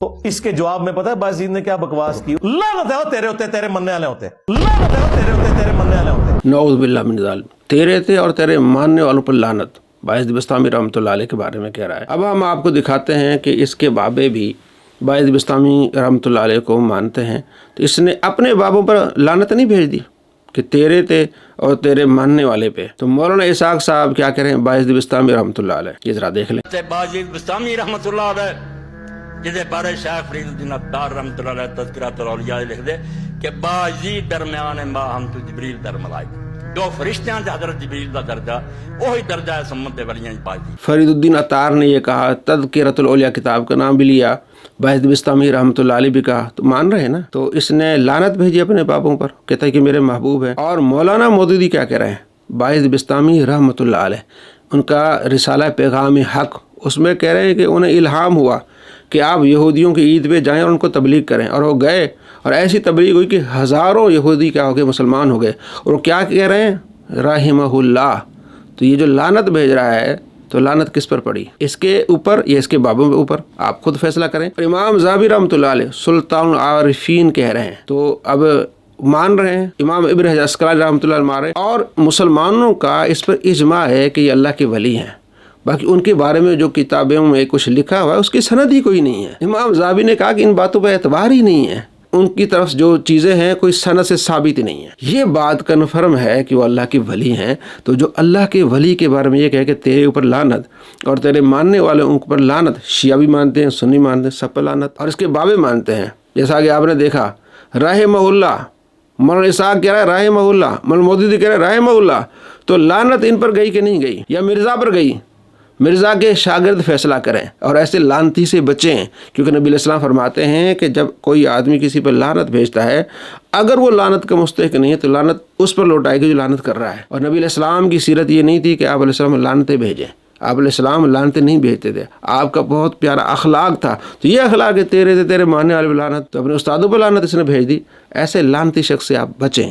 تو اس کے جواب میں پتہ ہے بازید نے کیا بکواس کی؟ لعنت ہے تیرے ہوتے تیرے مننے والے ہوتے، لعنت ہے تیرے ہوتے تیرے مننے والے ہوتے۔ نعوذ باللہ من ذالک، تیرے تھے اور تیرے ماننے والوں پر لعنت، باعث بستامی رحمۃ اللہ علیہ کے بارے میں کہہ رہا ہے۔ اب ہم آپ کو دکھاتے ہیں کہ اس کے بابے بھی باعث بستامی رحمۃ اللہ علیہ کو مانتے ہیں، تو اس نے اپنے بابوں پر لعنت نہیں بھیج دی کہ تیرے تھے اور تیرے ماننے والے پہ۔ تو مولانا اسحاق صاحب کیا کہہ رہے ہیں باعث بستامی رحمۃ اللہ علیہ، یہ ذرا دیکھ لیں۔ باعث بستامی رحمۃ اللہ علیہ جسے بارے شیخ فرید الدین عطار رحمۃ اللہ علیہ تذکرۃ الاولیاء لکھ دے کہ باعث درمیان ما ہم تو جبریل در ملائکہ، جو فرشتیاں دے حضرت جبریل دا درجہ وہی درجہ ہے سمت دے ولیاں باعث۔ فرید الدین عطار نے یہ کہا، تذکرۃ الاولیاء کتاب کا نام بھی لیا، باعث بستامی رحمۃ اللہ علیہ بھی کہا، تو مان رہے ہیں نا۔ تو اس نے لعنت بھیجی اپنے بابوں پر، کہتا ہے کہ میرے محبوب ہیں۔ اور مولانا مودودی کیا کہہ رہے ہیں باعث بستامی رحمۃ اللہ علیہ، ان کا رسالہ پیغام حق، اس میں کہہ رہے ہیں کہ انہیں الہام ہوا کہ آپ یہودیوں کی عید پہ جائیں اور ان کو تبلیغ کریں، اور وہ گئے اور ایسی تبلیغ ہوئی کہ ہزاروں یہودی کیا ہو گئے، مسلمان ہو گئے۔ اور وہ کیا کہہ رہے ہیں رحمہ اللہ۔ تو یہ جو لعنت بھیج رہا ہے تو لعنت کس پر پڑی، اس کے اوپر یا اس کے بابوں کے اوپر؟ آپ خود فیصلہ کریں۔ اور امام ذہبی رحمۃ اللہ علیہ سلطان العارفین کہہ رہے ہیں، تو اب مان رہے ہیں امام ابن حجر عسقلانی رحمۃ اللہ علیہ مارے، اور مسلمانوں کا اس پر اجماع ہے کہ یہ اللہ کے ولی ہیں۔ باقی ان کے بارے میں جو کتابوں میں کچھ لکھا ہوا ہے اس کی سند ہی کوئی نہیں ہے۔ امام ذہبی نے کہا کہ ان باتوں پہ اعتبار ہی نہیں ہے، ان کی طرف جو چیزیں ہیں کوئی سند سے ثابت ہی نہیں ہے۔ یہ بات کنفرم ہے کہ وہ اللہ کے ولی ہیں، تو جو اللہ کے ولی کے بارے میں یہ کہے کہ تیرے اوپر لعنت اور تیرے ماننے والے ان پر لعنت، شیعہ بھی مانتے ہیں، سنی مانتے ہیں، سب پر لعنت، اور اس کے بابے مانتے ہیں۔ جیسا کہ آپ نے دیکھا رحمہ اللہ، مولانا اسحاق کہہ رہا ہے رحمہ اللہ، مولانا مودودی کہہ رہا ہے رحمہ اللہ، تو لعنت ان پر گئی کہ نہیں گئی، یا مرزا پر گئی؟ مرزا کے شاگرد فیصلہ کریں اور ایسے لعنتی سے بچیں، کیونکہ نبی علیہ السلام فرماتے ہیں کہ جب کوئی آدمی کسی پر لعنت بھیجتا ہے، اگر وہ لعنت کا مستحق نہیں ہے تو لعنت اس پر لوٹائے گی جو لعنت کر رہا ہے۔ اور نبی علیہ السلام کی سیرت یہ نہیں تھی کہ آپ علیہ السلام لعنتیں بھیجیں، آپ علیہ السلام لعنتیں نہیں بھیجتے تھے، آپ کا بہت پیارا اخلاق تھا۔ تو یہ اخلاق ہے تیرے ماننے والے پہ لعنت، تو اپنے استادوں پہ لعنت اس نے بھیج دی۔ ایسے لعنتی شخص سے آپ بچیں۔